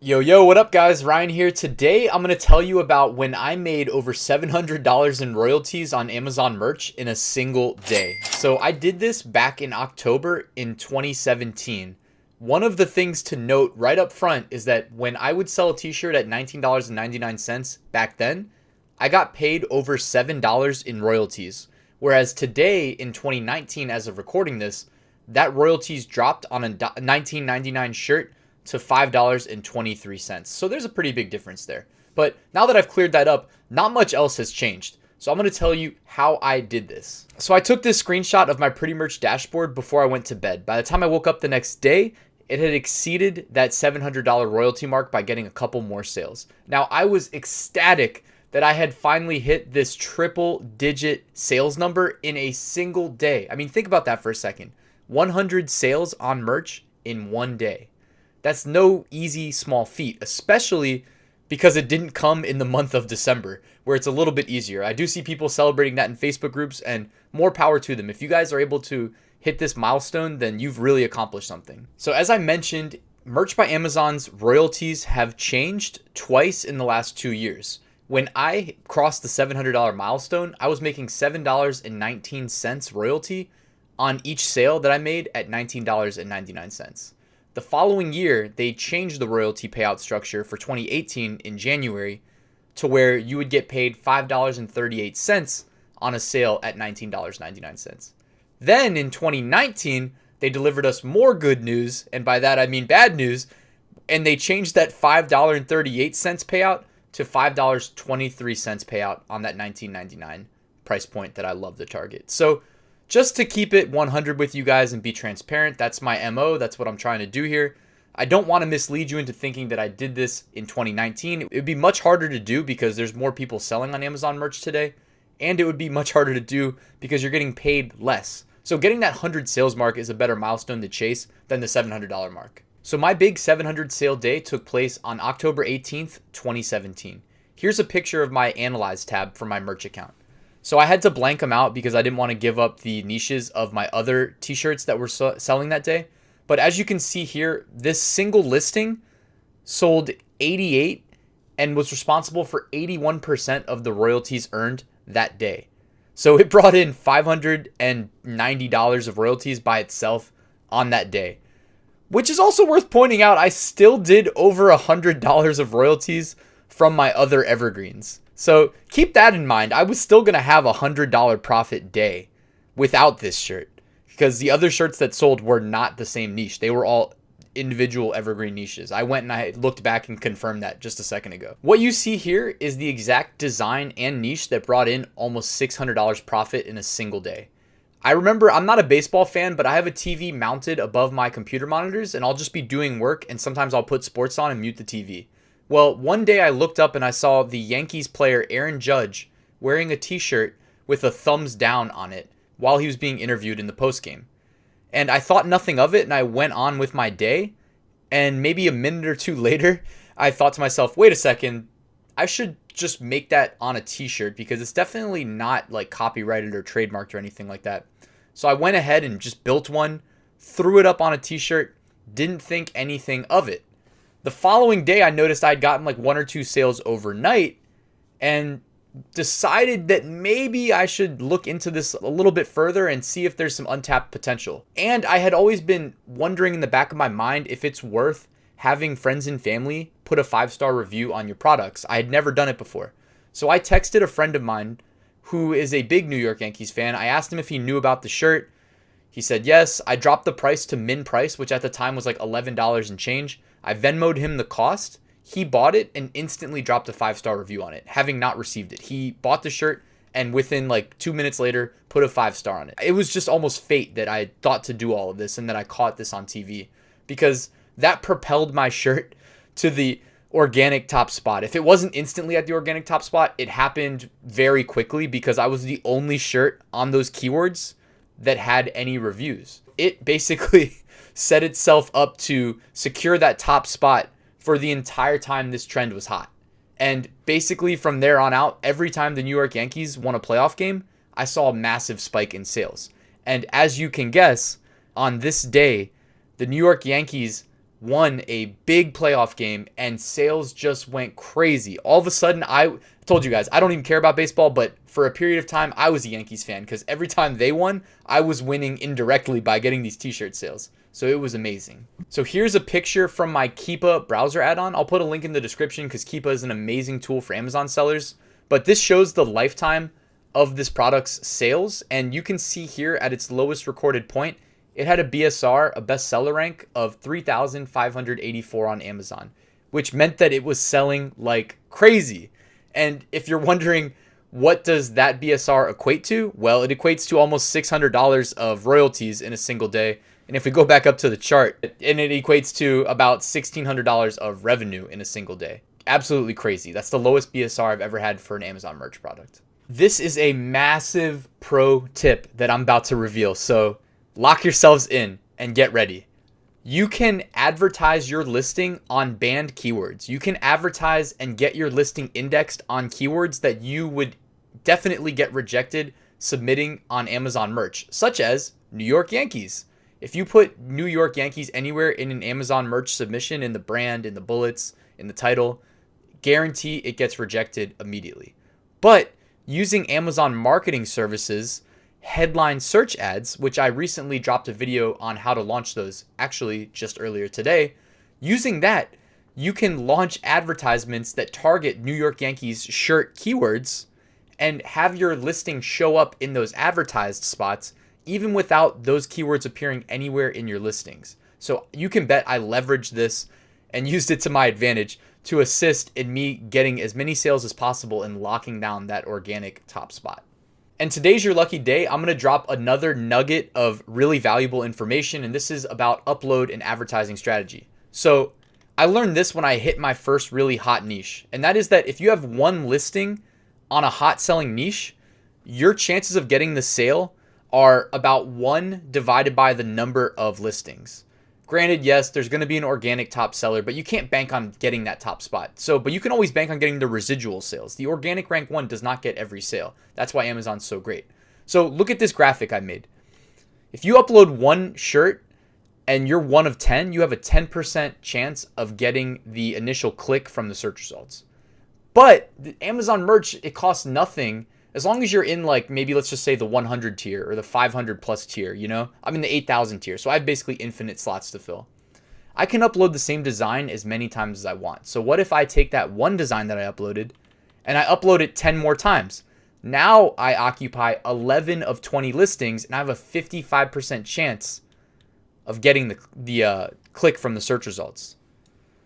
Yo, what up, guys? Ryan here. Today, I'm going to tell you about when I made over $700 in royalties on Amazon merch in a single day. So I did this back in October in 2017. One of the things to note right up front is that when I would sell a t-shirt at $19.99 back then, I got paid over $7 in royalties. Whereas today in 2019, as of recording this, that royalties dropped on a $19.99 shirt to $5.23. So there's a pretty big difference there. But now that I've cleared that up, not much else has changed. So I'm going to tell you how I did this. So I took this screenshot of my Pretty Merch dashboard before I went to bed. By the time I woke up the next day, it had exceeded that $700 royalty mark by getting a couple more sales. Now, I was ecstatic that I had finally hit this triple digit sales number in a single day. I mean, think about that for a second. 100 sales on merch in one day. That's no easy small feat, especially because it didn't come in the month of December, where it's a little bit easier. I do see people celebrating that in Facebook groups, and more power to them. If you guys are able to hit this milestone, then you've really accomplished something. So as I mentioned, Merch by Amazon's royalties have changed twice in the last 2 years. When I crossed the $700 milestone, I was making $7.19 royalty on each sale that I made at $19.99. The following year, they changed the royalty payout structure for 2018 in January to where you would get paid $5.38 on a sale at $19.99. Then in 2019, they delivered us more good news, and by that I mean bad news, and they changed that $5.38 payout to $5.23 payout on that $19.99 price point that I love to target. So just to keep it 100 with you guys and be transparent, that's my MO. That's what I'm trying to do here. I don't want to mislead you into thinking that I did this in 2019. It would be much harder to do because there's more people selling on Amazon merch today. And it would be much harder to do because you're getting paid less. So getting that 100 sales mark is a better milestone to chase than the $700 mark. So my big 700 sale day took place on October 18th, 2017. Here's a picture of my Analyze tab for my merch account. So I had to blank them out because I didn't want to give up the niches of my other t-shirts that were selling that day. But as you can see here, this single listing sold 88 and was responsible for 81% of the royalties earned that day. So it brought in $590 of royalties by itself on that day. Which is also worth pointing out, I still did over $100 of royalties from my other evergreens. So keep that in mind. I was still going to have a $100 profit day without this shirt because the other shirts that sold were not the same niche. They were all individual evergreen niches. I went and I looked back and confirmed that just a second ago. What you see here is the exact design and niche that brought in almost $600 profit in a single day. I remember I'm not a baseball fan, but I have a TV mounted above my computer monitors and I'll just be doing work and sometimes I'll put sports on and mute the TV. Well, one day I looked up and I saw the Yankees player Aaron Judge wearing a t-shirt with a thumbs down on it while he was being interviewed in the postgame. And I thought nothing of it and I went on with my day. And maybe a minute or two later, I thought to myself, wait a second, I should just make that on a t-shirt because it's definitely not like copyrighted or trademarked or anything like that. So I went ahead and just built one, threw it up on a t-shirt, didn't think anything of it. The following day, I noticed I'd gotten like 1 or 2 sales overnight and decided that maybe I should look into this a little bit further and see if there's some untapped potential. And I had always been wondering in the back of my mind if it's worth having friends and family put a 5-star review on your products. I had never done it before. So I texted a friend of mine who is a big New York Yankees fan. I asked him if he knew about the shirt. He said yes. I dropped the price to min price, which at the time was like $11 and change. I Venmo'd him the cost. He bought it and instantly dropped a 5-star review on it, having not received it. He bought the shirt and within like 2 minutes later, put a 5-star on it. It was just almost fate that I thought to do all of this and that I caught this on TV because that propelled my shirt to the organic top spot. If it wasn't instantly at the organic top spot, it happened very quickly because I was the only shirt on those keywords that had any reviews. It basically set itself up to secure that top spot for the entire time this trend was hot. And basically from there on out, every time the New York Yankees won a playoff game, I saw a massive spike in sales. And as you can guess, on this day, the New York Yankees won a big playoff game and sales just went crazy. All of a sudden, I told you guys, I don't even care about baseball, but for a period of time, I was a Yankees fan because every time they won, I was winning indirectly by getting these t-shirt sales. So it was amazing. So here's a picture from my Keepa browser add-on. I'll put a link in the description because Keepa is an amazing tool for Amazon sellers. But this shows the lifetime of this product's sales. And you can see here at its lowest recorded point, it had a BSR, a bestseller rank of 3,584 on Amazon, which meant that it was selling like crazy. And if you're wondering, what does that BSR equate to? Well, it equates to almost $600 of royalties in a single day. And if we go back up to the chart, and it equates to about $1,600 of revenue in a single day. Absolutely crazy. That's the lowest BSR I've ever had for an Amazon merch product. This is a massive pro tip that I'm about to reveal. So lock yourselves in and get ready. You can advertise your listing on banned keywords. You can advertise and get your listing indexed on keywords that you would definitely get rejected submitting on Amazon merch, such as New York Yankees. If you put New York Yankees anywhere in an Amazon merch submission, in the brand, in the bullets, in the title, guarantee it gets rejected immediately. But using Amazon marketing services, headline search ads, which I recently dropped a video on how to launch those, actually just earlier today, using that, you can launch advertisements that target New York Yankees shirt keywords and have your listing show up in those advertised spots, even without those keywords appearing anywhere in your listings. So you can bet I leveraged this and used it to my advantage to assist in me getting as many sales as possible and locking down that organic top spot. And today's your lucky day. I'm going to drop another nugget of really valuable information, and this is about upload and advertising strategy. So I learned this when I hit my first really hot niche, and that is that if you have one listing on a hot selling niche, your chances of getting the sale are about 1 divided by the number of listings. Granted, yes, there's going to be an organic top seller, but you can't bank on getting that top spot. But you can always bank on getting the residual sales. The organic rank 1 does not get every sale. That's why Amazon's so great. So look at this graphic I made. If you upload one shirt and you're 1 of 10, you have a 10% chance of getting the initial click from the search results. But the Amazon merch, it costs nothing. As long as you're in, like, maybe let's just say the 100 tier or the 500 plus tier, you know, I'm in the 8,000 tier. So I have basically infinite slots to fill. I can upload the same design as many times as I want. So what if I take that one design that I uploaded and I upload it 10 more times? Now I occupy 11 of 20 listings and I have a 55% chance of getting the click from the search results.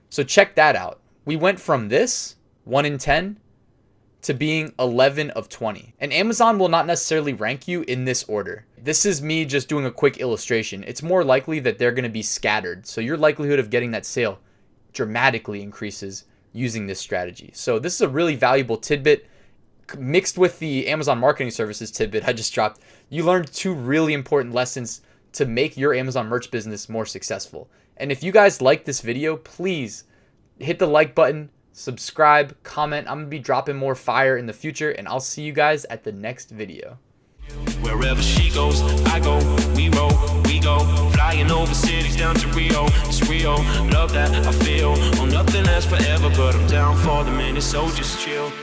So check that out. We went from this 1 in 10 to being 11 of 20. And Amazon will not necessarily rank you in this order. This is me just doing a quick illustration. It's more likely that they're going to be scattered. So your likelihood of getting that sale dramatically increases using this strategy. So this is a really valuable tidbit mixed with the Amazon marketing services tidbit I just dropped. You learned 2 really important lessons to make your Amazon merch business more successful. And if you guys like this video, please hit the like button, subscribe, comment. I'm going to be dropping more fire in the future, and I'll see you guys at the next video. Wherever she goes, I go, we roll, we go, flying over cities down to Rio. It's Rio, love that I feel. Oh, nothing lasts forever, but I'm down for the minute, so just chill.